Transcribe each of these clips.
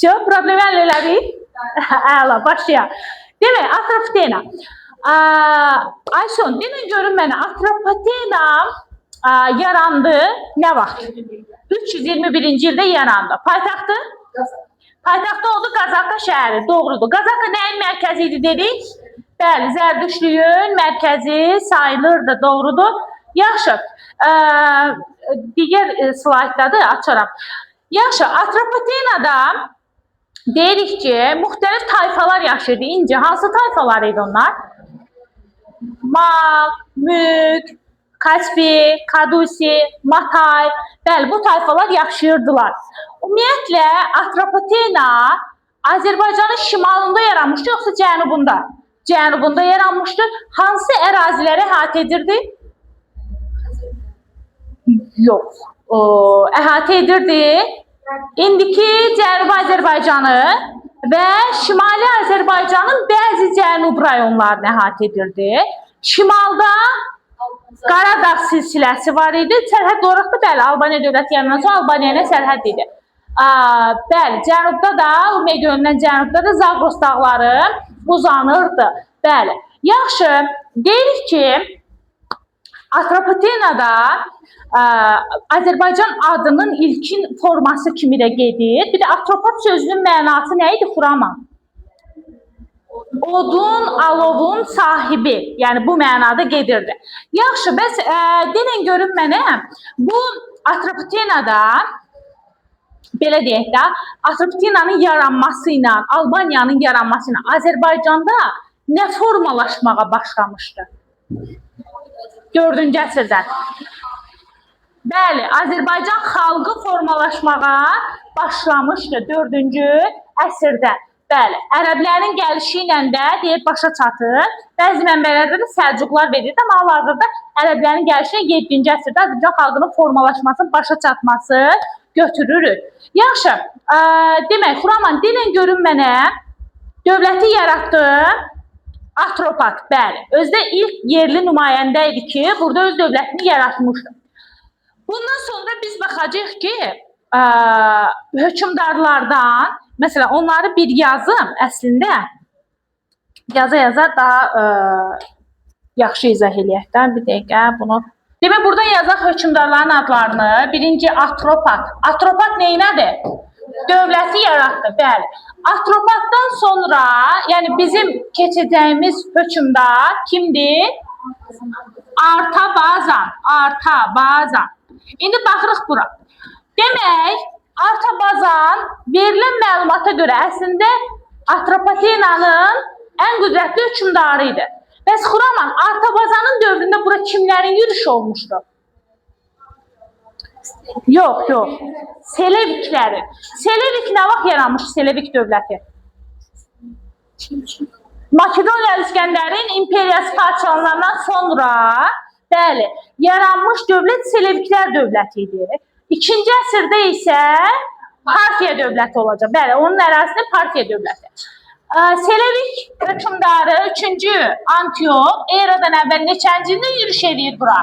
Все, problem həll elədik. Əla, başlayaq. Demək, Atropatena. Aysun, demin görün mənə, Atropatena yarandı nə vaxt? 321-ci ildə yarandı. Paytaxtı? Paytaxtı oldu Qazaka şəhəri, doğrudur. Qazaka nəyin mərkəzi idi dedik? Bəli, Zərdüştlüyün mərkəzi sayılırdı, doğrudur. Yaxşı, digər slayddadır, açaram. Yaxşı, Atropatenada deyirik ki, müxtəlif tayfalar yaşayırdı. İnci, hansı tayfalar idi onlar? Mal, Mülk, Kaspi, Kadusi, Matay, bəli, bu tayfalar yaşayırdılar. Ümumiyyətlə, Atropatena Azərbaycanın şimalında yaranmışdı, yoxsa cənubunda? Cənubunda yaranmışdı. Hansı əraziləri əhatə edirdi? Yox, əhatə edirdi. İndiki Cənubi Azərbaycanı və Şimali Azərbaycanın bəzi cənub rayonlarını əhatə edirdi. Şimalda Qaradağ silsiləsi var idi. Sərhəd olaraq da bəli, Albaniya dövləti yanından sonra Albaniya ilə sərhəd idi. Bəli, cənubda da, Urmiya gölündən cənubda da Zagros dağları uzanırdı. Bəli, yaxşı, deyirik ki, Atropatenada Azərbaycan adının ilkin forması kimi də gedir. Bir də atropat sözünün mənası nə idi? Xuraman. Odun, alovun sahibi, yəni bu mənada gedirdi. Yaxşı, bəs denən görün mənə, bu Atropatenada, belə deyək də, Atropatenanın yaranması ilə, Albaniyanın yaranması ilə Azərbaycanda nə formalaşmağa başlamışdı? 4-cü əsrdən. Bəli, Azərbaycan xalqı formalaşmağa başlamışdı 4-cü əsrdə. Bəli, ərəblərin gəlişi ilə də deyir başa çatır. Bəzi mənbələrdə də Səlcuqlar verir, amma hal-hazırda ərəblərin gəlişi 7-ci əsrdə Azərbaycan xalqının formalaşmasının başa çatması götürürük. Yaxşı, demək, Xuraman, denən görün mənə, dövləti yaratdı Atropat, bəli. Özdə ilk yerli nümayəndə idi ki, burada öz dövlətini yaratmışdı. Bundan sonra biz baxacağıq ki, hökümdarlardan, məsələn, onları bir yazım əslində, yaza-yaza daha yaxşı izah eləyək. Bir dəqiqə bunu. Demək, burada yazaq hökümdarların adlarını. Birinci Atropat. Atropat neynədir? Dövləti yaratdı, bəli. Atropatdan sonra, yəni bizim keçəcəyimiz hökümdar kimdir? Artabazan. Artabazan. İndi baxırıq bura. Demək, Artabazan verilən məlumata görə əslində Atropatenanın ən qüdrətli hökümdarı idi. Bəs Xuraman, Artabazanın dövründə bura kimlərin yürüyüşü olmuşdu? Yox, yox. Seleviklərin. Selevik nə vaxt yaranmış Selevik dövləti? Makedoniya İskəndərin imperiyası parçalanandan sonra, bəli, yaranmış dövlət Seleviklər dövləti idi. 2-ci əsrdə isə Parfiya dövləti olacaq. Bəli, onun ərazisində Parfiya dövləti. Selevik hökümdarı 3-cü Antiyok eradan əvvəl neçənci ildə yürüş eləyir bura?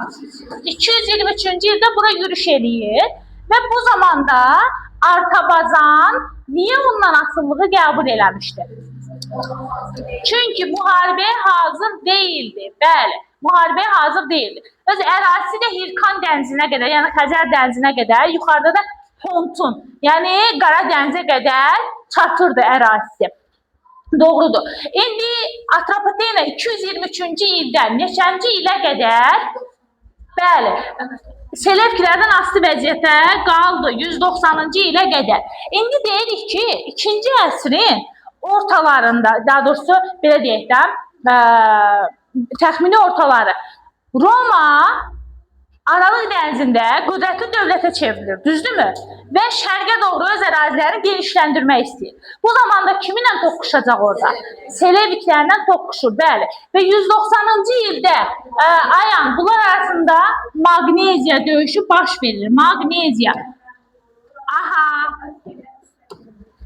223-cü ildə bura yürüş eləyir və bu zamanda Artabazan niyə ondan asılılığı qəbul eləmişdi? Çünki müharibəyə hazır deyildi. Bəli, müharibəyə hazır deyildi. Öz ərazisi də Hirkan dənizinə qədər, yəni Xəzər dənizinə qədər, yuxarıda da Pontun, yəni Qara dənizə qədər çatırdı ərazisi. Doğrudur. İndi Atropatena 223-cü ildən neçənci ilə qədər, bəli, Selevkilərdən asılı vəziyyətə qaldı 190-cı ilə qədər. İndi deyirik ki, 2-ci əsrin ortalarında, daha doğrusu belə deyək də, təxmini ortaları Roma Aralıq dənizində qüdrətli dövlətə çevrilir, düzdürmü? Və şərqə doğru öz ərazilərini genişləndirmək istəyir. Bu zamanda kiminlə toqquşacaq orada? Seleviklərlə toqquşur, bəli. Və 190-cı ildə Ayan bunlar arasında Magneziya döyüşü baş verir. Magneziya. Aha.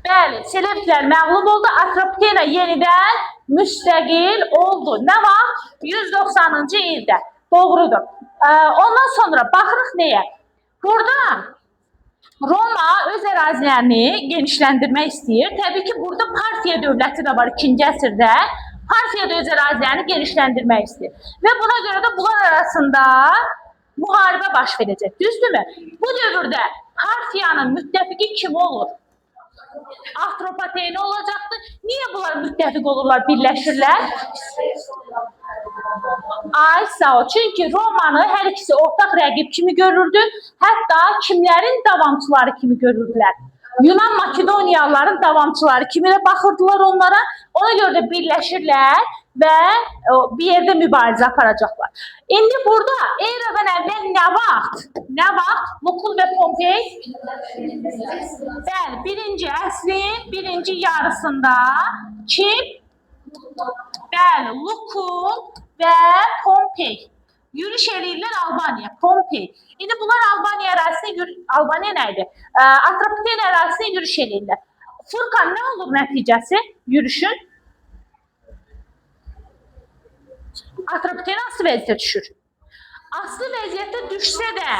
Bəli, Seleviklər məğlub oldu. Atropatena yenidən müstəqil oldu. Nə vaxt? 190-cı ildə. Doğrudur. Ondan sonra baxırıq nəyə? Burada Roma öz ərazilərini genişləndirmək istəyir. Təbii ki, burada Parfiya dövləti də var 2-ci əsrdə. Parfiya da öz ərazilərini genişləndirmək istəyir. Və buna görə də bunlar arasında müharibə baş verəcək. Düzdürmü? Bu dövrdə Parfiyanın müttəfiqi kim olur? Atropateni olacaqdır. Niyə bunlar müttəfiq olurlar, birləşirlər? Ay sağ ol. Çünki Romanı hər ikisi ortaq rəqib kimi görürdü. Hətta kimlərin davamçıları kimi görürdülər. Yunan Makedoniyalıların davamçıları kimi də baxırdılar onlara. Ona görə də birləşirlər və bir yerdə mübarizə aparacaqlar. İndi burada eradan əvvəl nə vaxt? Nə vaxt? Lukul və Pompey? Bəli, 1-ci əsrin 1-ci yarısında kim? Bəli, Lukul və Pompey yürüş eləyirlər Albaniya, Pompey. İndi bunlar Albaniya ərazisinə, Albaniya nə idi? Atropatena ərazisinə yürüş eləyirlər. Furkan, nə olur nəticəsi yürüşün? Atropatena aslı vəziyyətə düşür. Aslı vəziyyətə düşsə də,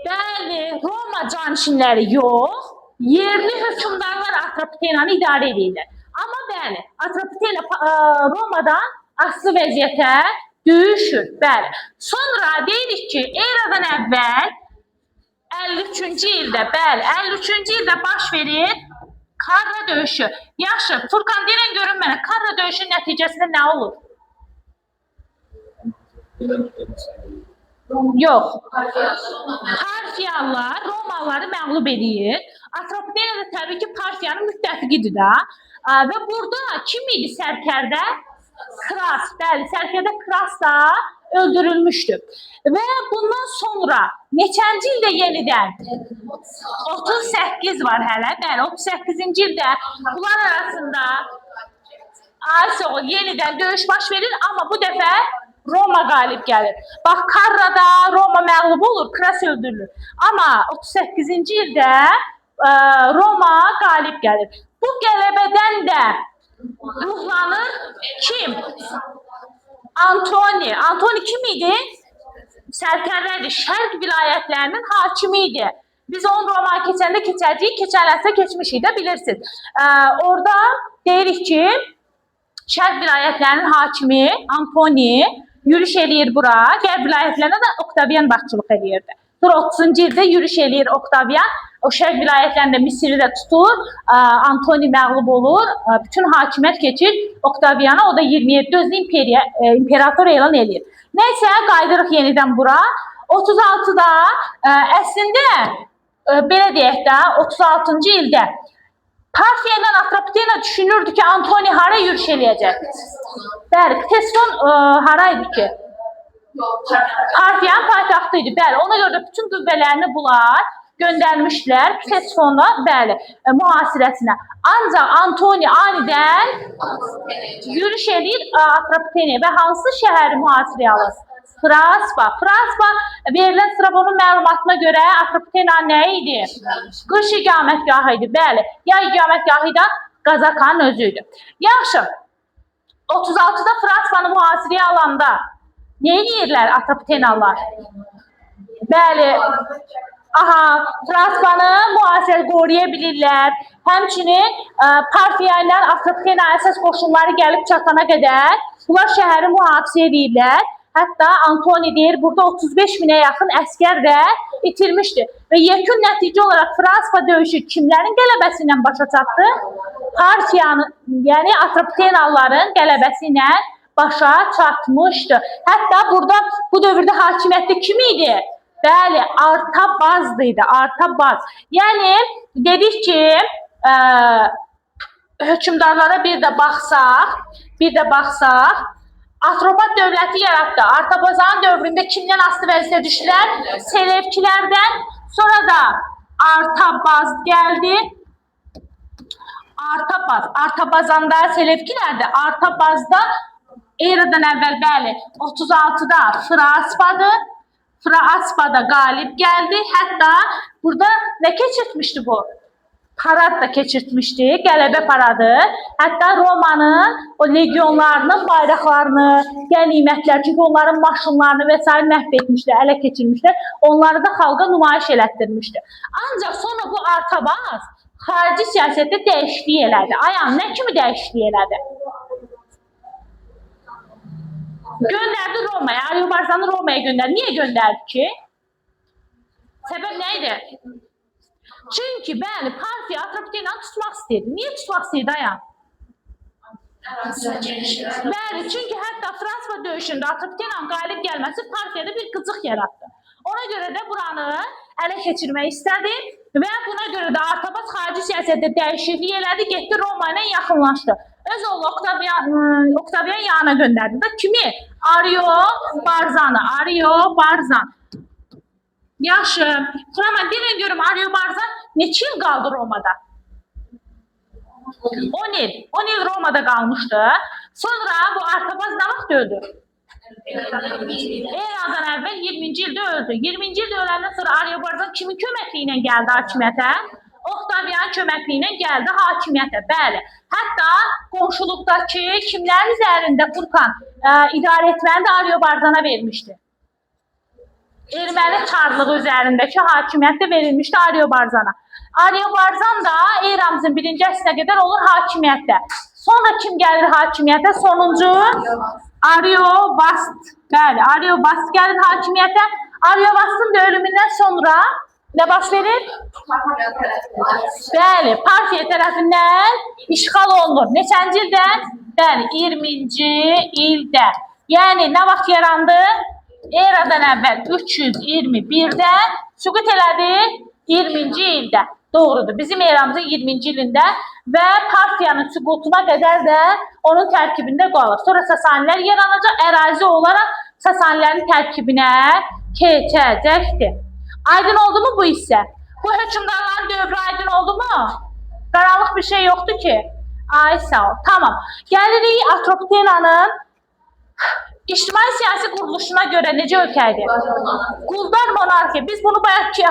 bəli, Roma canişinləri yox, yerli hökümdarlar Atropatenanı idarə edirlər. Amma bəli, Atropatena Romadan aslı vəziyyətə düşür. Bəli. Sonra deyirik ki, eradan əvvəl 53-cü ildə, bəli, 53-cü ildə baş verir Karra döyüşü. Yaxşı, Furkan deyirən görün mənə, Karra döyüşünün nəticəsində nə olur? Yox. Parfiyalılar Romalıları məğlub edir. Atropatena da təbii ki, Parfiyanın müttəfiqidir də. Və burada kim idi sərkərdə? Kras, bəli, sərkərdə Kras da öldürülmüşdü. Və bundan sonra neçənci ildə yenidən? 38 var hələ, bəli, 38-ci ildə bunlar arasında yenidən döyüş baş verir, amma bu dəfə Roma qalib gəlir. Bax, Karrada Roma məğlub olur, Kras öldürülür. Amma 38-ci ildə Roma qalib gəlir. Bu qələbədən də ruhlanır kim? Antoni. Antoni kim idi? Sərkərdədir. Şərq vilayətlərinin hakimi idi. Biz onu Romaya keçəndə keçəcəyik, keçərlərsə keçmişik də bilirsiniz. Orada deyirik ki, Şərq vilayətlərinin hakimi Antoni yürüş eləyir bura. Qərb vilayətlərində də Oktavian başçılıq eləyirdi. Sonra 30-cu ildə yürüş eləyir Oktavian. O şərq vilayətlərində Misiri də tutur. Antoni məğlub olur. Bütün hakimiyyət keçir Oktaviana. O da 27 özü imperator elan eləyir. Nəysə, qayıdırıq yenidən bura. 36-da əslində belə deyək də 36-cı ildə Parfiya ilə Atropatena düşünürdü ki, Antoni hara yürüş eləyəcək? Bəli, Ktesifon haraydı ki? Parfiyanın paytaxtı idi. Bəli, ona görə də bütün qüvvələrini bunlar göndərmişlər Ktesifonla, bəli, mühasirəsinə. Ancaq Antoni anidən yürüş eləyir Atropatenaya və hansı şəhəri mühasirəyə alır? Fraspa. Fraspa verilən Strabonun məlumatına görə Atropatenanın nə idi? Qış iqamətgahı idi, bəli. Yay iqamətgahı da Qazakanın özü idi. Yaxşı, 36-da Fraspanı mühasirəyə alanda nə edirlər Atropatenalılar? Bəli, Fraspanı mühasirə qoruya bilirlər. Həmçinin Parfiya ilə Atropatena əsas qoşunları gəlib çatana qədər bunlar şəhəri mühafizə edirlər. Hətta Antoni deyir, burada 35 minə yaxın əskər də itirmişdi. Və yekun nəticə olaraq Fraspa döyüşü kimlərin qələbəsi ilə başa çatdı? Parfiyanın, yəni Atropatenalıların qələbəsi ilə başa çatmışdı. Hətta burada bu dövrdə hakimiyyətdə kim idi? Bəli, Artabazdı idi, Artabaz. Yəni, dedik ki, hökümdarlara bir də baxsaq, Atropat dövləti yaratdı. Artabazanın dövründə kimdən aslı vəziyyətə düşdülər? Selevkilərdən. Sonra da Artabaz gəldi. Artabazanda Selevkilərdə, Artabazda eradan əvvəl, bəli, 36-da Fraspadır. Fraspada qalib gəldi. Hətta burada nə keçirtmişdi bu? parad da keçirtmişdi, qələbə paradı. Hətta Romanın o legionlarının bayraqlarını, qənimətlər, çünki onların maşınlarını və s. məhv etmişlər, ələ keçirmişlər. Onları da xalqa nümayiş elətdirmişdi. Ancaq sonra bu Artabaz xarici siyasətdə dəyişiklik elədi. Ayağım nə kimi dəyişiklik elədi? Gönderdi Roma'ya. Ariobarzan'ı Roma'ya gönderdi. Niye gönderdi ki? Sebep neydi? Çünkü bəli, partiya Atropatena tutmaq istəyirdi. Niye tutmaq istəyirdi ayağım? Bəli, çünki hətta Fransa döyüşündə Atropatenanın qalib gəlməsi partiyada bir qıcıq yarattı. Ona görə də buranı ələ keçirmək istədi və buna görə də Artabaz xarici siyasətdə dəyişiklik elədi, getdi Roma ilə yaxınlaşdı. Öz oğlu Oktavian yanına göndərdi. Da kimi? Ariobarzan. Yaxşı. Sonra mən bilin görüm Ariobarzan neçə il qaldı Romada? 10 il. 10 il Romada qalmışdı. Sonra bu Artabaz nə vaxt öldü? Eradan əvvəl 20-ci ildə öldü. 20-ci ildə öləndən sonra Ariobarzan kimin köməkliyi ilə gəldi hakimiyyətə? Oktavian köməkliyi ilə gəldi hakimiyyətə. Bəli. Hətta qonşuluqdakı kimlərin üzərində Furkan idarə etməni də Ariobarzana vermişdi. Erməni çarlığı üzərindəki hakimiyyət də verilmişdi Ariobarzana. Ariobarzan da eramızın 1-ci əsrinə qədər olur hakimiyyətdə. Sonra kim gəlir hakimiyyətə? Sonuncu Ariobast. Bəli, Ariobast gəlir hakimiyyətə. Ariobastın da ölümündən sonra nə baş verir? Bəli, partiya tərəfindən işğal olunur. Neçənci ildə? Bəli, 20-ci ildə. Yəni, nə vaxt yarandı? Eradan əvvəl 321-də süqut elədi 20-ci ildə. Doğrudur. Bizim eramızın 20-ci ilində və partiyanın süqutuna qədər də onun tərkibində qalır. Sonra Sasanilər yaranacaq, ərazi olaraq Sasanilərin tərkibinə keçəcəkdir. Aydın oldu mu bu hissə? Bu hökmdarların dövrü aydın oldu mu? Qaranlıq bir şey yoxdur ki. Ay sağ ol. Tamam. Gəlirik Atropatenanın İctimai siyasi quruluşuna görə necə ölkəydi? Quldar monarxiya. Biz bunu bayaq ki,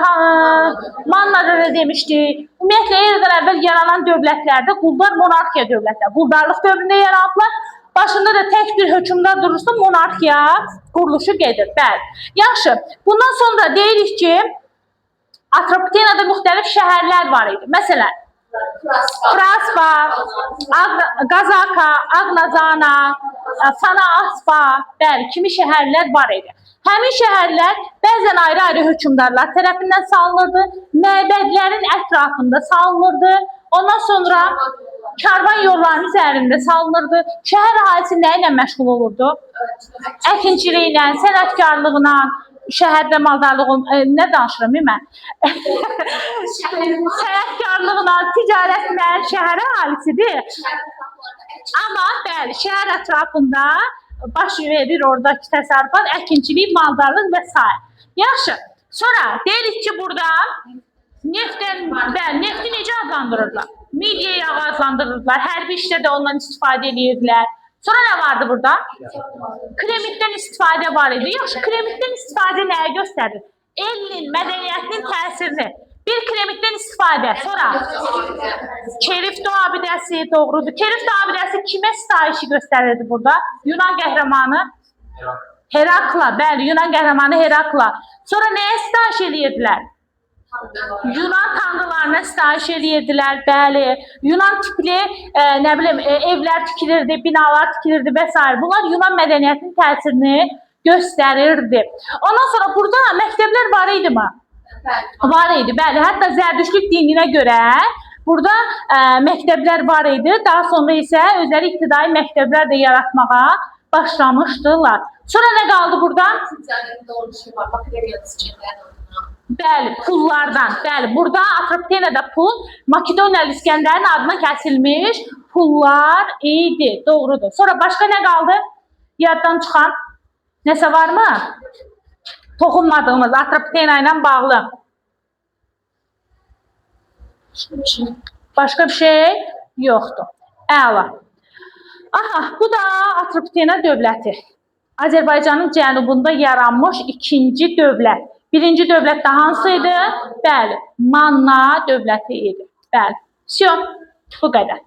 Mannada da demişdik. Ümumiyyətlə, eradan əvvəl yaranan dövlətlərdə quldar monarxiya dövlətlər. Quldarlıq dövründə yaranıblar. Başında da tək bir hökmdar durursa monarxiya quruluşu gedir. Bəli. Yaxşı. Bundan sonra deyirik ki, Atropatenada müxtəlif şəhərlər var idi. Məsələn, Praspa, Qazaka, Agnazana, Sanaaspa, bəli, kimi şəhərlər var idi. Həmin şəhərlər bəzən ayrı-ayrı hökmdarlar tərəfindən salınırdı, məbədlərin ətrafında salınırdı, ondan sonra karvan yollarının üzərində salınırdı. Şəhər əhalisi nə ilə məşğul olurdu? Əkinçiliklə, sənətkarlıqla, şəhərdə maldarlığın, nə danışıram mən? Sənətkarlıqla, ticarətlə, şəhər əhalisidir. Amma bəli, şəhər ətrafında baş verir oradakı təsərrüfat, əkinçilik, maldarlıq və s. Yaxşı, sonra deyirik ki, burada nefti necə adlandırırlar? Midye yağı adlandırırlar, hərbi işdə də ondan istifadə edirdilər. Sonra nə vardı burada? Kremitdən istifadə var idi. Yaxşı, kremitdən istifadə nəyə göstərir? Elin mədəniyyətinin təsirini. Bir kremitdən istifadə. Sonra Kerifto abidəsi, doğrudur. Kerifto abidəsi kimə sitayişi göstərirdi burada? Yunan qəhrəmanı Herakla. Bəli, Yunan qəhrəmanı Herakla. Sonra nəyə sitayiş edirdilər? Yunan tanrılarına sitayiş edirdilər. Bəli, Yunan tipli nə bilim evlər tikilirdi, binalar tikilirdi və s. Bunlar Yunan mədəniyyətinin təsirini göstərirdi. Ondan sonra burada məktəblər var idi mi? Var idi, bəli. Hətta Zərdüştlük dininə görə burada məktəblər var idi. Daha sonra isə özləri iqtidai məktəblər də yaratmağa başlamışdılar. Sonra nə qaldı burada? Bəli, pullardan. Bəli, burada Atropatenada pul Makedoniyalı İskəndərin adına kəsilmiş pullar idi. Doğrudur. Sonra başqa nə qaldı? Yaddan çıxan nəsə var mı? Toxunmadığımız Atropatena ilə bağlı. Başqa bir şey yoxdur. Əla. Aha, bu da Atropatena dövləti. Azərbaycanın cənubunda yaranmış ikinci dövlət. Birinci dövlət də hansıydı? Bəli, Manna dövləti idi. Bəli. Все. Bu qədər.